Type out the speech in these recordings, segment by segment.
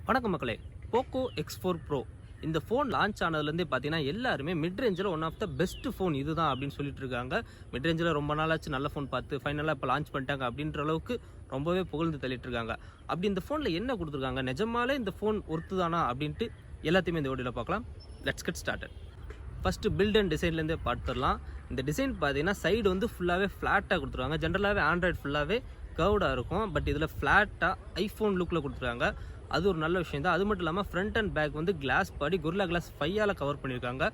வணக்கம் மக்களே. Poco X4 Pro இந்த ஃபோன் லான்ச் ஆனதுலேருந்தே பார்த்தீங்கன்னா எல்லாருமே மிட் ரேஞ்சில் one of the best phone இதுதான் அப்படின்னு சொல்லிட்டு இருக்காங்க. மிட் ரேஞ்சில் ரொம்ப நாளாச்சு நல்ல ஃபோன் பார்த்து ஃபைனலாக இப்போ லான்ச் பண்ணிட்டாங்க அப்படின்ற அளவுக்கு ரொம்பவே புகழ்ந்து தள்ளிட்டு இருக்காங்க. அப்படி இந்த ஃபோனில் என்ன கொடுத்துருக்காங்க, நிஜமாலே இந்த ஃபோன் ஒர்த்து தானா அப்படின்ட்டு எல்லாத்தையுமே இந்த வீடியோவில் பார்க்கலாம். Let's get started. First build and டிசைன்லேருந்தே பார்த்துடலாம். இந்த டிசைன் பார்த்தீங்கன்னா சைடு வந்து ஃபுல்லாகவே ஃப்ளாட்டாக கொடுத்துருவாங்க. ஜென்ரலாகவே ஆண்ட்ராய்டு ஃபுல்லாகவே கர்வ்டாக இருக்கும், பட் இதில் ஃப்ளாட்டாக ஐஃபோன் லுக்கில் கொடுத்துருக்காங்க. அது ஒரு நல்ல விஷயம் தான். அது மட்டும் இல்லாமல் ஃப்ரண்ட் அண்ட் பேக் வந்து கிளாஸ் பாடி Gorilla Glass 5ஆல் கவர் பண்ணியிருக்காங்க.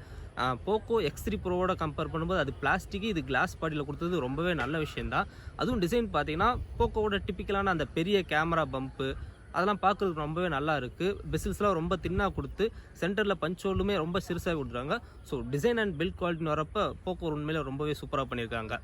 போக்கோ X3 ப்ரோவோட கம்பேர் பண்ணும்போது அது பிளாஸ்டிக்கு, இது கிளாஸ் பாடியில் கொடுத்தது ரொம்பவே நல்ல விஷயம் தான். அதுவும் டிசைன் பார்த்தீங்கன்னா போக்கோவோட டிப்பிக்கலான அந்த பெரிய கேமரா பம்ப்பு அதெல்லாம் பார்க்குறதுக்கு ரொம்பவே நல்லா இருக்குது. பெசில்ஸ்லாம் ரொம்ப தின்னாக கொடுத்து சென்டரில் பஞ்ச் ஹோலுமே ரொம்ப சிறுசாக கொடுத்துருக்காங்க. ஸோ டிசைன் அண்ட் பில்ட் குவாலிட்டின்னு வரப்போ போக்கோ உண்மையிலே ரொம்பவே சூப்பராக பண்ணியிருக்காங்க.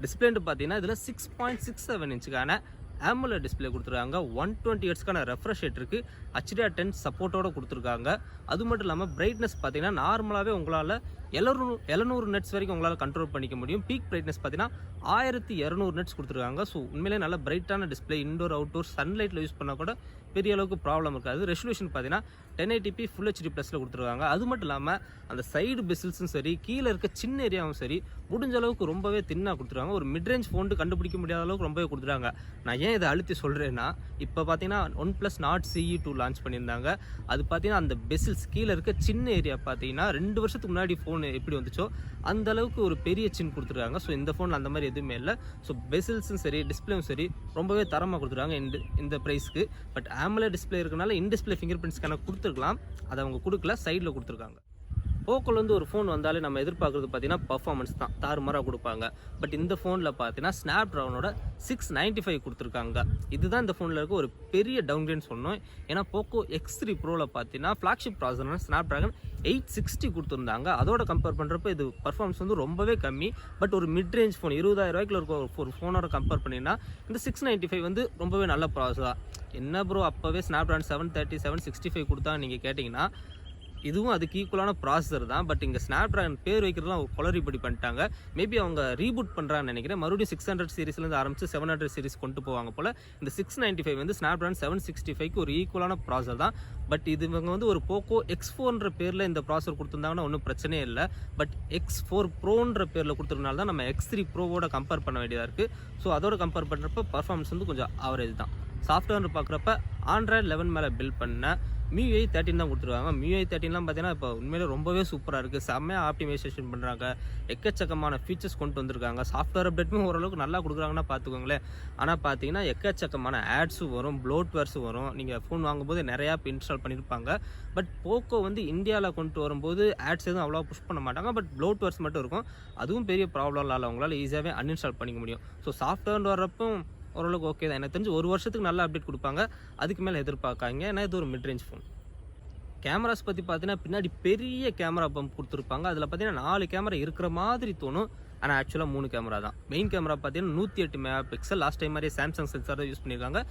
டிஸ்பிளேன்ட்டு பார்த்தீங்கன்னா இதில் 6.67 இன்ச்சுக்கான AMOLED டிஸ்பிளே கொடுத்துருக்காங்க. 120 ஹெர்ட்ஸ்க்கான ரெஃப்ரெஷ் ரேட் இருக்குது. HDR10 சப்போர்ட்டோடு கொடுத்துருக்காங்க. அது மட்டும் இல்லாமல் பிரைட்னஸ் பார்த்தீங்கன்னா நார்மலாகவே உங்களால் 700 நெட்ஸ் வரைக்கும் உங்களால் கண்ட்ரோல் பண்ணிக்க முடியும். பீக் பிரைட்னஸ் பார்த்தீங்கன்னா 1200 நெட்ஸ் கொடுத்துருக்காங்க. ஸோ உண்மையிலே நல்ல பிரைட்டான டிஸ்பிளே. இன்டோர் அவுட்டோர் சன்லைட்டில் யூஸ் பண்ணால் கூட பெரிய அளவுக்கு ப்ராப்ளம் இருக்காது. ரெசல்யூஷன் பார்த்தீங்கன்னா 1080p Full HD ப்ளஸில் கொடுத்துருக்காங்க. அது மட்டும் இல்லாமல் அந்த சைடு பெசில்ஸும் சரி, கீழே இருக்க சின்ன ஏரியாவும் சரி, முடிஞ்ச அளவுக்கு ரொம்பவே தின்னாக கொடுத்துருக்காங்க. ஒரு மிட்ரேஞ்ச் ஃபோன் கண்டுபிடிக்க முடியாத அளவுக்கு ரொம்பவே கொடுத்துருக்காங்க. நான் ஏன் இதை அழுத்தி சொல்கிறேன்னா, இப்போ பார்த்தீங்கன்னா OnePlus Nord CE2 லான்ச் பண்ணியிருந்தாங்க. அது பார்த்தீங்கன்னா அந்த பெசில்ஸ் கீழே இருக்க சின்ன ஏரியா பார்த்தீங்கன்னா 2 வருஷத்துக்கு முன்னாடி ஃபோன் எப்படி வந்துச்சோ அந்த அளவுக்கு ஒரு பெரிய சின் கொடுத்துருக்காங்க. ஸோ இந்த ஃபோனில் அந்த மாதிரி எதுவுமே இல்லை. ஸோ பெசில்ஸும் சரி, டிஸ்பிளேவும் சரி ரொம்பவே தரமாக கொடுத்துருக்காங்க இந்த ப்ரைஸ்க்கு. பட் AMOLED டிஸ்பிளே இருக்கனால in display finger print scanner கொடுத்துருக்கலாம், அதை அவங்க கொடுக்கல, சைடில் கொடுத்துருக்காங்க. போக்கோலேருந்து ஒரு ஃபோன் வந்தாலே நம்ம எதிர்பார்க்குறது பார்த்தீங்கன்னா பர்ஃபார்மன்ஸ் தான், தாறுமாறாக கொடுப்பாங்க. பட் இந்த ஃபோனில் பார்த்தீங்கன்னா ஸ்னாப்ட்ராகனோட 695 கொடுத்துருக்காங்க. இதுதான் இந்த ஃபோனில் இருக்க ஒரு பெரிய டவுன்கிரேட்னு சொன்னோம். ஏன்னா போக்கோ X3 ப்ரோவில் பார்த்தீங்கன்னா ஃப்ளாக்ஷிப் ப்ராசஸரான ஸ்னாப்ட்ராகன் 860 கொடுத்துருந்தாங்க. அதோட கம்பேர் பண்ணுறப்ப இது பர்ஃபார்மன்ஸ் வந்து ரொம்பவே கம்மி. பட் ஒரு மிட் ரேஞ்ச் ஃபோன் 20,000 ரூபாய்க்குள்ள இருக்க ஒரு ஃபோனோட கம்பேர் பண்ணிங்கன்னா இந்த 695 வந்து ரொம்பவே நல்ல ப்ராசஸ் தான். என்ன ப்ரோ அப்போவே ஸ்னாப்ட்ராகன் 730 765 கொடுத்தா நீங்கள் கேட்டிங்கன்னா இதுவும் அதுக்கு ஈக்குவலான ப்ராசஸர் தான். பட் இங்கே ஸ்னாப்ட்ராகன் பேர் வைக்கிறதுலாம் குளறிப்படி பண்ணிட்டாங்க. மேபி அவங்க ரீபூட் பண்ணுறான்னு நினைக்கிறேன். மறுபடியும் 600 சீரிஸ்லேருந்து ஆரம்பித்து 700 சீரிஸ் கொண்டு போவாங்க போல். இந்த 695 வந்து ஸ்னாப்ட்ராகன் 765க்கு ஒரு ஈக்குவலான ப்ராசஸர் தான். பட் இது இவங்க வந்து ஒரு போக்கோ X4ன்ற பேரில் இந்த ப்ராசஸர் கொடுத்துருந்தாங்கன்னா ஒன்றும் பிரச்சனையே இல்லை. பட் X4 ப்ரோன்ற பேரில் கொடுத்துருனால தான் நம்ம X3 ப்ரோவோட கம்பேர் பண்ண வேண்டியதாக இருக்குது. ஸோ அதோட கம்பேர் பண்ணுறப்ப பர்ஃபார்மன்ஸ் வந்து கொஞ்சம் ஆவரேஜ் தான். சாஃப்ட்வேர்னு பார்க்குறப்ப Android 11 மேலே பில்ட் பண்ண MIUI 13 தான் கொடுத்துருக்காங்க. MIUI 13லாம் பார்த்தீங்கன்னா இப்போ உண்மையிலே ரொம்பவே சூப்பராக இருக்குது. செம்மையாக ஆப்டிமைசேஷன் பண்ணுறாங்க. எக்கச்சக்கமான ஃபீச்சர்ஸ் கொண்டு வந்திருக்காங்க. சாஃப்ட்வேர் அப்டேட்டுமே ஓரளவுக்கு நல்லா கொடுக்குறாங்கன்னா பார்த்துக்கோங்களேன். ஆனால் பார்த்தீங்கன்னா எக்கச்சக்கமான ஆட்ஸும் வரும், ப்ளோட்வேர்ஸும் வரும். நீங்கள் ஃபோன் வாங்கும்போது நிறையா இன்ஸ்டால் பண்ணியிருப்பாங்க. பட் போக்கோ வந்து இந்தியாவில் கொண்டு வரும்போது ஆட்ஸ் எதுவும் அவ்வளோவா புஷ் பண்ண மாட்டாங்க. பட் ப்ளோட்வேர்ஸ் மட்டும் இருக்கும். அதுவும் பெரிய ப்ராப்ளம் இல்லை, அவங்களால ஈஸியாகவே அன்இன்ஸ்டால் பண்ணிக்க முடியும். ஸோ சாஃப்ட்வேர் வர்றப்போ ஓரளவுக்கு ஓகே தான். எனக்கு தெரிஞ்சு ஒரு வருஷத்துக்கு நல்ல அப்டேட் கொடுப்பாங்க, அதுக்கு மேலே எதிர்பார்க்காங்க. ஏன்னா இது ஒரு மிட் ரேஞ்ச் ஃபோன். கேமராஸ் பற்றி பார்த்தீங்கன்னா பின்னாடி பெரிய கேமரா பம்ப் கொடுத்துருப்பாங்க. அதில் பார்த்தீங்கன்னா 4 கேமரா இருக்கிற மாதிரி தோணும், ஆனால் ஆக்சுவலாக 3 கேமரா தான். மெயின் கேமரா பார்த்தீங்கன்னா 108 மெகா பிக்சல். லாஸ்ட் டைம் மாதிரியே சாம்சங் சென்சார் தான் யூஸ் பண்ணியிருக்காங்க.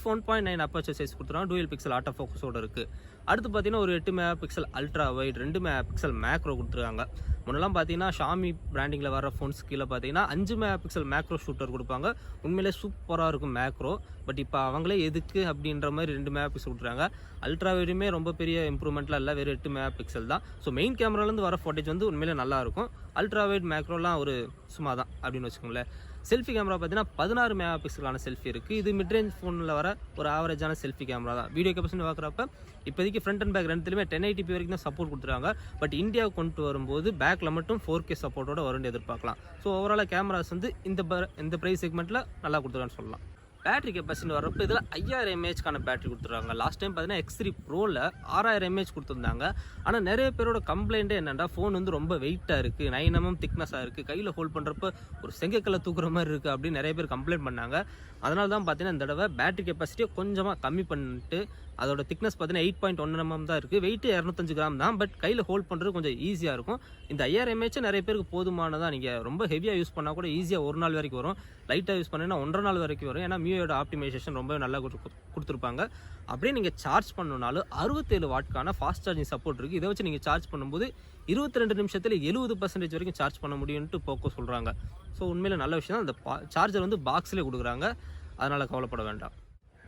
f1.9 அப்பர்ச்சர் சைஸ் கொடுத்துருக்காங்க. டூயல் பிக்சல் ஆட்டோ ஃபோக்கஸோடு இருக்குது. அடுத்து பார்த்தீங்கன்னா ஒரு 8 mega pixel ultra wide, 2 mega pixel macro கொடுத்துருக்காங்க. முன்னெல்லாம் பார்த்தீங்கன்னா ஷாமி பிராண்டிங்கில் வர ஃபோன்ஸ் கீழே பார்த்தீங்கன்னா 5 மெகா பிக்சல் மேக்ரோ ஷூட்டர் கொடுப்பாங்க. உண்மையிலே சூப்பராக இருக்கும் மேக்ரோ. பட் இப்போ அவங்களே எதுக்கு அப்படின்ற மாதிரி 2 மெகா பிக்சல் கொடுத்துருக்காங்க. அல்ட்ரா வைடுமே ரொம்ப பெரிய இம்ப்ரூவ்மெண்ட்லாம் இல்லை, வெறும் 8 மெகா பிக்சல் தான். ஸோ மெயின் கேமராலேருந்து வர ஃபோட்டேஜ் வந்து உண்மையிலே நல்லாயிருக்கும். அல்ட்ரா வைட் மேக்ரோலாம் ஒரு சும்மா தான் அப்படின்னு வச்சுக்கோங்களேன். செல்ஃபி கேமரா பார்த்தீங்கன்னா 16 மெகா பிக்சலான செல்ஃபி இருக்குது. இது மிட்ரேஞ்ச் ஃபோனில் வர ஒரு ஆவரேஜான செல்ஃபி கேமரா தான். வீடியோ கெப்பாசிட்டி பார்க்குறப்ப இப்போதைக்கு ஃப்ரண்ட் அண்ட் பேக் ரெண்டுலேயுமே 1080p வரைக்கும் தான் சப்போர்ட் கொடுத்துருக்காங்க. பட் இந்தியாவுக்கு கொண்டு வரும்போது பேக்கில் மட்டும் 4K சப்போர்ட்டோட வரும்னு எதிர்பார்க்கலாம். ஸோ ஓவராலாக கேமராஸ் வந்து இந்த ப்ரைஸ் செக்மெண்ட்டில் நல்லா கொடுத்துருக்கான்னு சொல்லலாம். பேட்டரி கெப்பாசிட்டி வரப்போ இதில் 5000 mAhக்கான பேட்டரி கொடுத்துருக்காங்க. லாஸ்ட் டைம் பார்த்தீங்கன்னா X3 ப்ரோவில் 6000 mAh கொடுத்துருந்தாங்க. ஆனால் நிறைய பேரோட கம்ப்ளைண்ட்டே என்னென்னா ஃபோன் வந்து ரொம்ப வெயிட்டாக இருக்குது, 9 mm திக்னஸாக இருக்குது, கையில் ஹோல்ட் பண்ணுறப்ப ஒரு செங்கக்கல்லை தூக்குற மாதிரி இருக்குது அப்படின்னு நிறைய பேர் கம்ப்ளைண்ட் பண்ணாங்க. அதனால தான் பார்த்தீங்கன்னா இந்த தடவை பேட்டரி கெப்பாசிட்டியை கொஞ்சமாக கம்மி பண்ணிட்டு அதோட திக்னஸ் பார்த்தீங்கன்னா 8.1 mm தான் இருக்குது. வெயிட்டு 205 கிராம் தான். பட் கையில் ஹோல்ட் பண்ணுறது கொஞ்சம் ஈஸியாக இருக்கும். இந்த 5000 mAh நிறைய பேருக்கு போதுமானதாக. நீங்கள் ரொம்ப ஹெவியாக யூஸ் பண்ணால் கூட ஈஸியாக ஒரு நாள் வரைக்கும் வரும். லைட்டாக யூஸ் பண்ணினா 1.5 நாள் வரைக்கும் வரும். ஏன்னா MIUIயோட ஆப்டிமைசேஷன் ரொம்பவே நல்லா கொடுத்துருப்பாங்க. அப்படியே நீங்கள் சார்ஜ் பண்ணணுனாலும் 67 வாட்க்கான ஃபாஸ்ட் சார்ஜிங் சப்போர்ட் இருக்குது. இதை வச்சு நீங்கள் சார்ஜ் பண்ணும்போது 22 நிமிஷத்தில் 70% வரைக்கும் சார்ஜ் பண்ண முடியும்ட்டு போக்கோ சொல்கிறாங்க. ஸோ உண்மையிலே நல்ல விஷயம் தான். அந்த சார்ஜர் வந்து பாக்ஸ்லேயே கொடுக்குறாங்க, அதனால் கவலைப்பட வேண்டாம்.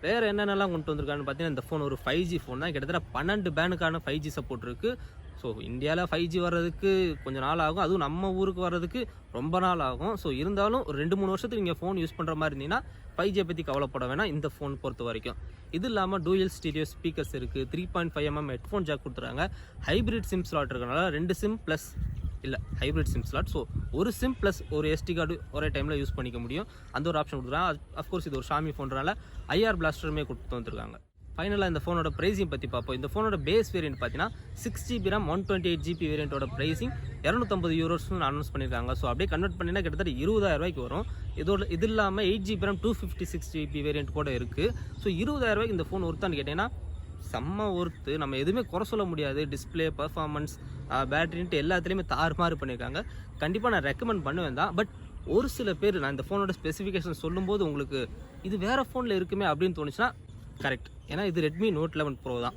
வேறு என்னென்னலாம் கொண்டு வந்திருக்கான்னு பார்த்தீங்கன்னா, இந்த ஃபோன் ஒரு 5G ஃபோன் தான். கிட்டத்தட்ட 12 பேண்டுக்கான 5G சப்போர்ட் இருக்குது. ஸோ இந்தியாவில் 5G வர்றதுக்கு கொஞ்சம் நாள் ஆகும். அதுவும் நம்ம ஊருக்கு வர்றதுக்கு ரொம்ப நாள் ஆகும். ஸோ இருந்தாலும் ஒரு 2-3 வருஷத்துக்கு நீங்கள் ஃபோன் யூஸ் பண்ணுற மாதிரி இருந்தீங்கன்னா 5G பற்றி கவலைப்பட வேணாம் இந்த ஃபோன் பொறுத்த வரைக்கும். இது இல்லாமல் டூயல் ஸ்டீரியோ ஸ்பீக்கர்ஸ் இருக்குது, 3.5mm ஹெட்ஃபோன் ஜாக் கொடுத்துறாங்க, ஹைப்ரிட் சிம் ஸ்லாட் இருக்கனால 2 சிம் ப்ளஸ் இல்லை ஹைப்ரிட் சிம் ஸ்லாட். ஸோ ஒரு சிம் ப்ளஸ் ஒரு SD கார்டு ஒரே டைமில் யூஸ் பண்ணிக்க முடியும். அந்த ஒரு ஆப்ஷன் கொடுத்துருக்காங்க. அஃப்கோர்ஸ் இது ஒரு ஷாமி ஃபோன்றனால IR பிளாஸ்டருமே கொடுத்து வந்துருக்காங்க. ஃபைனலாக இந்த ஃபோனோட ப்ரைஸிங் பற்றி பார்ப்போம். இந்த ஃபோனோட பேஸ் வேரியன்ட் பார்த்தீங்கன்னா 6GB RAM 128GB வேரியண்ட்டோட ப்ரைஸிங் €250 அனௌன்ஸ் பண்ணியிருக்காங்க. ஸோ அப்படியே கன்வெர்ட் பண்ணினா கிட்டத்தட்ட 20,000 ரூபாய்க்கு வரும். இது இல்லாமல் 8GB RAM 256GB வேரியண்ட் கூட இருக்குது. ஸோ 20,000 ரூபாய்க்கு இந்த ஃபோன் ஒர்த்தான்னு கேட்டிங்கன்னா செம்ம ஒர்த்து. நம்ம எதுவுமே குறை சொல்ல முடியாது. டிஸ்பிளே, பர்ஃபார்மன்ஸ், பேட்டரின்ட்டு எல்லாத்துலேயுமே தாறுமாறு பண்ணியிருக்காங்க. கண்டிப்பாக நான் ரெக்கமெண்ட் பண்ணுவேன் தான். பட் ஒரு சில பேர் நான் இந்த ஃபோனோட ஸ்பெசிஃபிகேஷன் சொல்லும்போது உங்களுக்கு இது வேறு ஃபோனில் இருக்குமே அப்படின்னு தோணுச்சுன்னா கரெக்ட். ஏன்னா இது ரெட்மி நோட் 11 ப்ரோ தான்.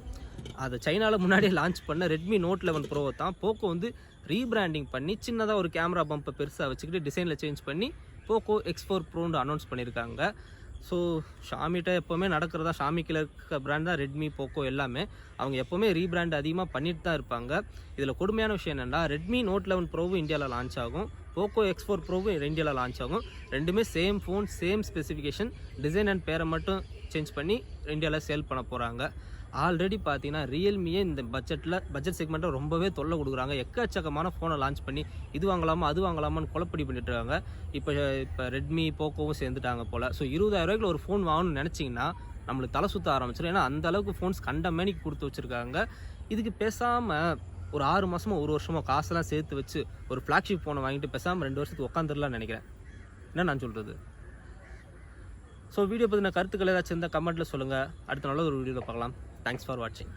அதை சைனாவில் முன்னாடியே லான்ச் பண்ண ரெட்மி நோட் 11 ப்ரோ தான் போக்கோ வந்து ரீபிராண்டிங் பண்ணி சின்னதாக ஒரு கேமரா பம்பை பெருசாக வச்சுக்கிட்டு டிசைனில் சேஞ்ச் பண்ணி போக்கோ X4 ப்ரோன்னு அனௌன்ஸ் பண்ணியிருக்காங்க. ஸோ ஷாமிகிட்ட எப்போவுமே நடக்கிறதா, ஷாமிக்கில் இருக்க பிராண்ட் தான் ரெட்மி, போக்கோ எல்லாமே. அவங்க எப்போவுமே ரீபிராண்ட் அதிகமாக பண்ணிட்டு தான் இருப்பாங்க. இதில் கொடுமையான விஷயம் என்னென்னா ரெட்மி நோட் 11 ப்ரோவும் இந்தியாவில் லான்ச் ஆகும், போக்கோ X4 ப்ரோவும் இந்தியாவில் லான்ச் ஆகும். ரெண்டுமே same phone, same specification, design and பேரை மட்டும் சேஞ்ச் பண்ணி இந்தியாவில் சேல் பண்ண போகிறாங்க. ஆல்ரெடி பார்த்தீங்கன்னா ரியல்மியே இந்த பட்ஜெட் செக்மெண்ட்டை ரொம்பவே தொல்லை கொடுக்குறாங்க. எக்கச்சக்கமான ஃபோனை லான்ச் பண்ணி இது வாங்கலாமா அது வாங்கலாமான்னு குழப்படி பண்ணிட்டு இருக்காங்க. இப்போ ரெட்மி, போக்கோவும் சேர்ந்துட்டாங்க போல். ஸோ 20,000 ரூபாய்க்குள்ள ஒரு ஃபோன் வாங்கணும்னு நினச்சிங்கன்னா நம்மளுக்கு தலை சுற்ற ஆரம்பிச்சிடும். ஏன்னா அந்த அளவுக்கு ஃபோன்ஸ் கண்ட மேனிக்கு கொடுத்து வச்சுருக்காங்க. இதுக்கு பேசாமல் ஒரு 6 மாதமோ 1 வருஷமோ காசெல்லாம் சேர்த்து வச்சு ஒரு ஃப்ளாக்ஷிப் ஃபோனை வாங்கிட்டு பேசாமல் 2 வருஷத்துக்கு உட்காந்துடலாம்னு நினைக்கிறேன். என்ன நான் சொல்கிறது? ஸோ வீடியோ பற்றின கருத்துக்கள் ஏதாச்சும் இருந்தால் கமெண்ட்டில் சொல்லுங்கள். அடுத்த நாள் ஒரு வீடியோவில் பார்க்கலாம். தேங்க்ஸ் ஃபார் வாட்சிங்.